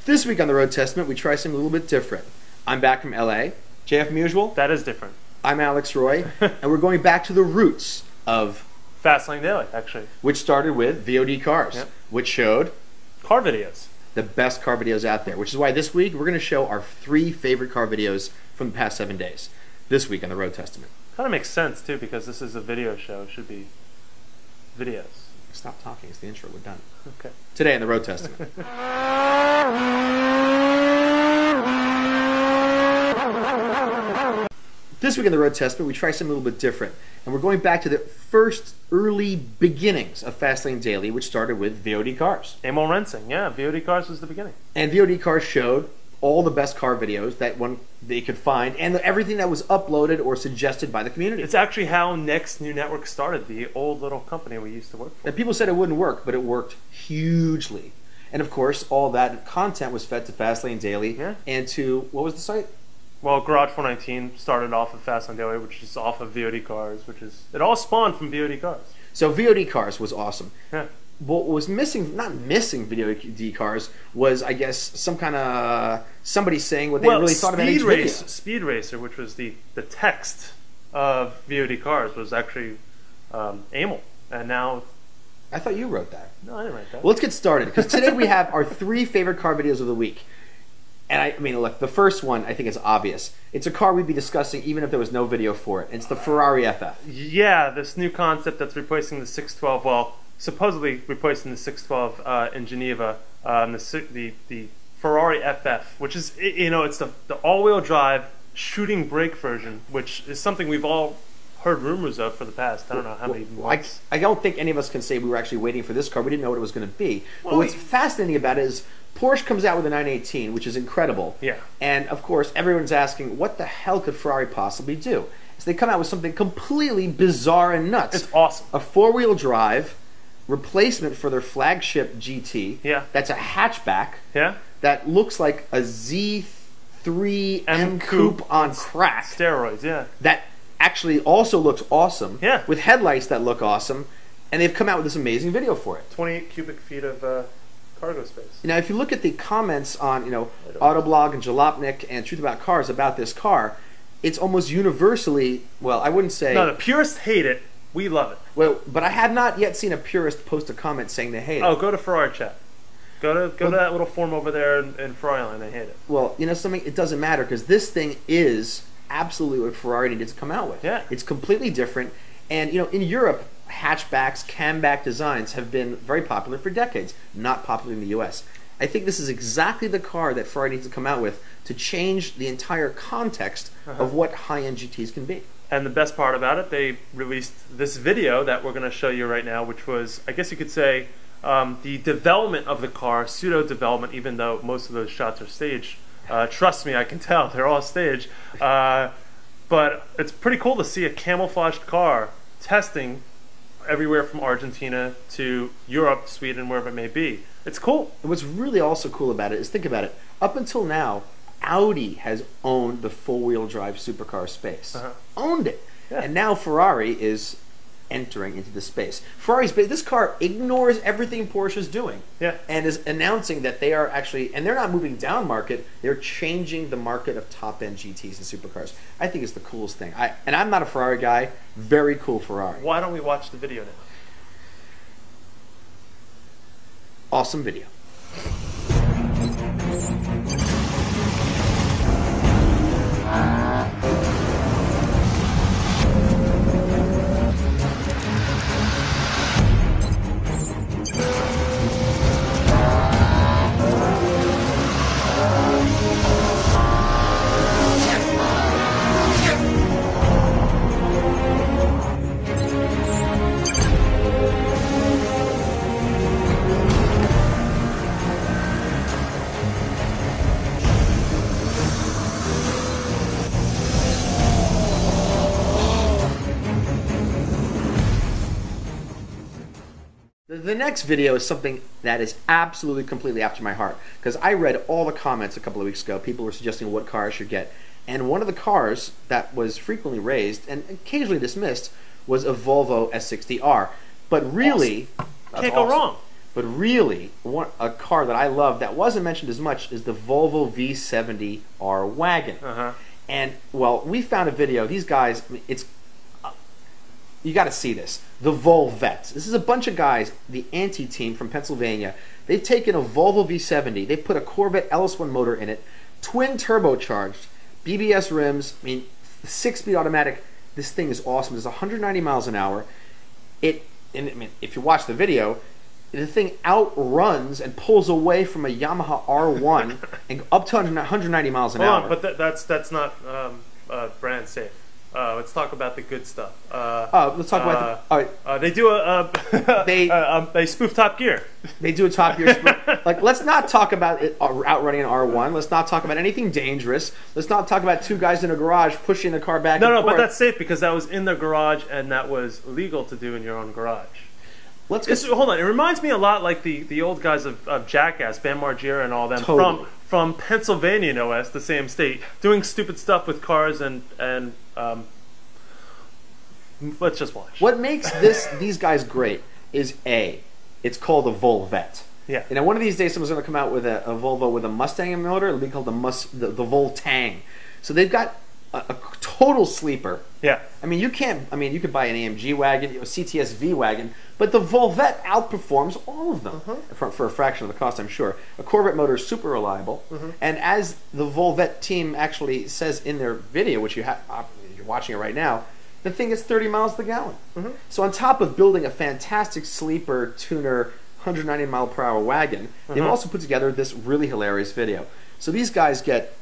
This week on the Road Testament, we try something a little bit different. I'm back from LA. JF Musial. That is different. I'm Alex Roy. And we're going back to the roots of Fastlane Daily, actually. Which started with VOD cars, Yep. which showed Car videos. the best car videos out there, which is why this week we're going to show our 3 favorite car videos from the past 7 days. This week on the Road Testament. Kind of makes sense, too, because this is a video show. It should be videos. Stop talking. It's the intro. We're done. Okay. Today on the Road Testament. This week on the Road Testament, we try something a little bit different. And we're going back to the first early beginnings of Fastlane Daily, which started with VOD cars. Emil Rensing, yeah. VOD cars was the beginning. And VOD cars showed all the best car videos that they could find, and everything that was uploaded or suggested by the community. It's actually how Next New Network started, the old little company we used to work for. And people said it wouldn't work, but it worked hugely. And of course, all that content was fed to Fastlane Daily and to, what was the site? Well, Garage 419 started off of Fastlane Daily, which is off of VOD cars, it all spawned from VOD cars. So VOD cars was awesome. Yeah. What was missing, not missing VOD cars, was, I guess, some kind of somebody saying what they really thought about each video. Speed Racer, which was the text of VOD cars, was actually Emil. And now... I thought you wrote that. No, I didn't write that. Well, let's get started, because today we have our 3 favorite car videos of the week. And I mean, look, the first one I think is obvious. It's a car we'd be discussing even if there was no video for it. It's the Ferrari FF. Yeah, this new concept that's replacing the 612, well, supposedly replacing the 612 in Geneva, the Ferrari FF, which is, you know, it's the all-wheel drive shooting brake version, which is something we've all heard rumors of for the past, I don't know how many months. I don't think any of us can say we were actually waiting for this car. We didn't know what it was going to be. Well, but what's fascinating about it is Porsche comes out with a 918, which is incredible. Yeah. And, of course, everyone's asking, what the hell could Ferrari possibly do? So they come out with something completely bizarre and nuts. It's awesome. A 4-wheel drive replacement for their flagship GT. Yeah. That's a hatchback. Yeah. That looks like a Z3 M Coupe on crack. Steroids, yeah. That actually also looks awesome. Yeah. With headlights that look awesome. And they've come out with this amazing video for it. 28 cubic feet of cargo space. Now, if you look at the comments on, Autoblog and Jalopnik and Truth About Cars about this car, it's almost universally, well, I wouldn't say... No, the purists hate it. We love it. Well, but I have not yet seen a purist post a comment saying they hate it. Oh, go to Ferrari chat. Go to that little forum over there in Ferrari Land. They hate it. Well, you know something? It doesn't matter because this thing is absolutely what Ferrari needed to come out with. Yeah. It's completely different. And, in Europe, hatchbacks, camback designs have been very popular for decades, not popular in the U.S. I think this is exactly the car that Ferrari needs to come out with to change the entire context of what high-end GTs can be. And the best part about it, they released this video that we're going to show you right now, which was, I guess you could say, the development of the car, pseudo-development, even though most of those shots are staged. Trust me, I can tell. They're all staged. But it's pretty cool to see a camouflaged car testing everywhere from Argentina to Europe, Sweden, wherever it may be. It's cool. And what's really also cool about it is, think about it, up until now, Audi has owned the full-wheel drive supercar space. Owned it. Yeah. And now Ferrari is entering into the space. This car ignores everything Porsche's doing. Yeah. And is announcing that they are actually, and they're not moving down market, they're changing the market of top-end GTs and supercars. I think it's the coolest thing. And I'm not a Ferrari guy. Very cool Ferrari. Why don't we watch the video now? Awesome video. The next video is something that is absolutely completely after my heart, because I read all the comments a couple of weeks ago. People were suggesting what car I should get, and one of the cars that was frequently raised and occasionally dismissed was a Volvo S60R. But really, Can't go wrong. But really, a car that I love that wasn't mentioned as much is the Volvo V70R wagon. And, well, we found a video. These guys, I mean, you got to see this. The Volvette. This is a bunch of guys, the anti-team from Pennsylvania. They've taken a Volvo V70. They put a Corvette LS1 motor in it, twin turbocharged, BBS rims, I mean, 6-speed automatic. This thing is awesome. It's 190 miles an hour. I mean, if you watch the video, the thing outruns and pulls away from a Yamaha R1 and up to 190 miles an hour. But that's not brand safe. Let's talk about the good stuff. Let's talk about they do they spoof Top Gear. They do a Top Gear spoof. Like, let's not talk about it outrunning an R1. Let's not talk about anything dangerous. Let's not talk about two guys in a garage pushing the car back and forth. But that's safe because that was in the garage and that was legal to do in your own garage. Hold on. It reminds me a lot like the old guys of Jackass, Bam Margera and all them from Pennsylvania, no less, the same state, doing stupid stuff with cars and let's just watch. What makes these guys great is it's called a Volvette. Yeah. And one of these days, someone's going to come out with a Volvo with a Mustang motor. It'll be called the Voltang. So they've got a total sleeper. Yeah. I mean, you could buy an AMG wagon, a CTS-V wagon, but the Volvette outperforms all of them for a fraction of the cost, I'm sure. A Corvette motor is super reliable, and as the Volvette team actually says in their video, which you're watching it right now, the thing is 30 miles to the gallon. So on top of building a fantastic sleeper tuner 190 mile per hour wagon, they've also put together this really hilarious video. So these guys get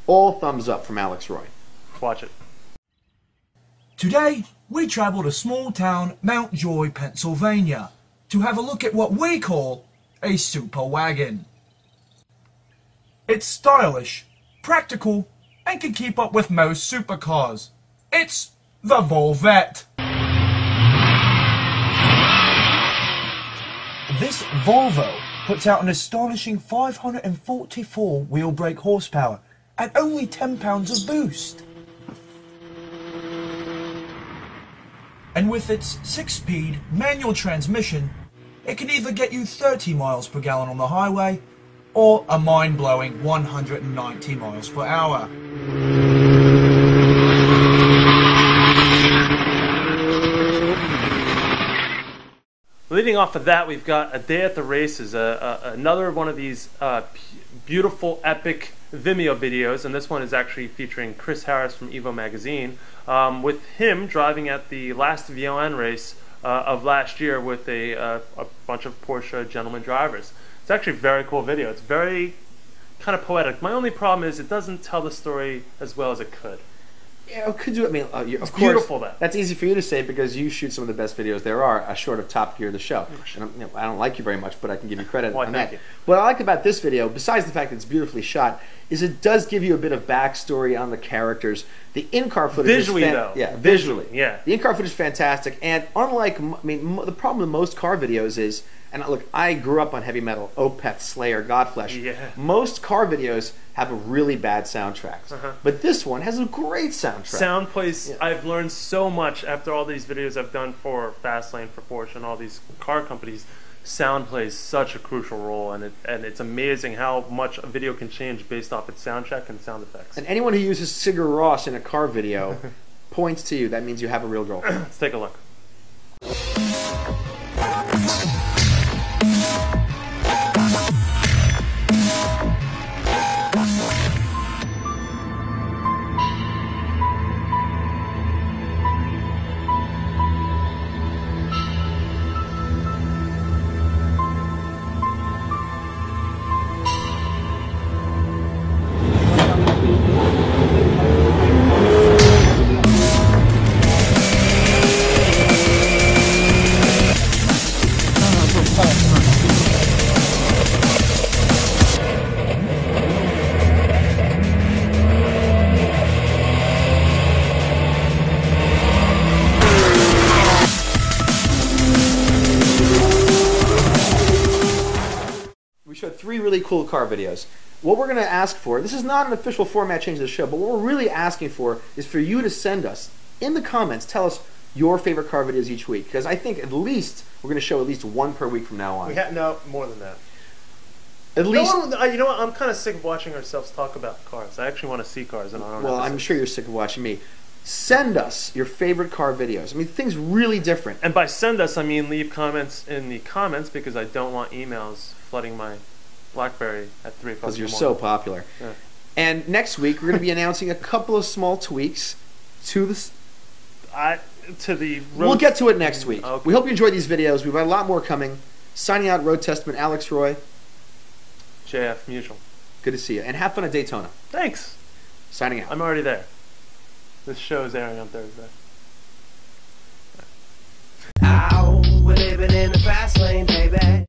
all thumbs up from Alex Roy. Watch it. Today, we travel to small town Mount Joy, Pennsylvania, to have a look at what we call a super wagon. It's stylish, practical, and can keep up with most supercars. It's the Volvette. This Volvo puts out an astonishing 544 wheel brake horsepower and only 10 pounds of boost. And with its 6-speed manual transmission, it can either get you 30 miles per gallon on the highway or a mind-blowing 190 miles per hour. Leading off of that, we've got A Day at the Races, another one of these beautiful, epic Vimeo videos, and this one is actually featuring Chris Harris from Evo Magazine, with him driving at the last VON race of last year with a bunch of Porsche gentleman drivers. It's actually a very cool video. It's very kind of poetic. My only problem is it doesn't tell the story as well as it could. Yeah, it could do. I mean, it's beautiful. That's easy for you to say because you shoot some of the best videos there are, short of Top Gear, the show. And I don't like you very much, but I can give you credit on that. What I like about this video, besides the fact that it's beautifully shot, is it does give you a bit of backstory on the characters. The in-car footage visually, though. Yeah, visually. Yeah. The in-car footage is fantastic, and unlike, the problem with most car videos is, and look, I grew up on heavy metal, Opeth, Slayer, Godflesh. Yeah. Most car videos have a really bad soundtracks, but this one has a great soundtrack. Sound plays. Yeah. I've learned so much after all these videos I've done for Fastlane, for Porsche, and all these car companies. Sound plays such a crucial role, and it's amazing how much a video can change based off its soundtrack and sound effects. And anyone who uses Sigur Rós in a car video points to you. That means you have a real girlfriend. Let's take a look. Three really cool car videos. What we're going to ask for, this is not an official format change of the show, but what we're really asking for is for you to send us, in the comments, tell us your favorite car videos each week, because I think at least we're going to show at least one per week from now on. No, more than that. At least, you know what? I'm kind of sick of watching ourselves talk about cars. I actually want to see cars, and I don't know. Well, I'm sure you're sick of watching me. Send us your favorite car videos. I mean, things really different. And by send us, I mean leave comments in the comments, because I don't want emails flooding my BlackBerry at 3 o'clock in the morning. Because you're so popular. Yeah. And next week, we're going to be announcing a couple of small tweaks to the... We'll get to it next week. Okay. We hope you enjoyed these videos. We've got a lot more coming. Signing out, Road Testament, Alex Roy. JF Musial. Good to see you. And have fun at Daytona. Thanks. Signing out. I'm already there. This show is airing on Thursday. Ow, we're living in the fast lane, baby.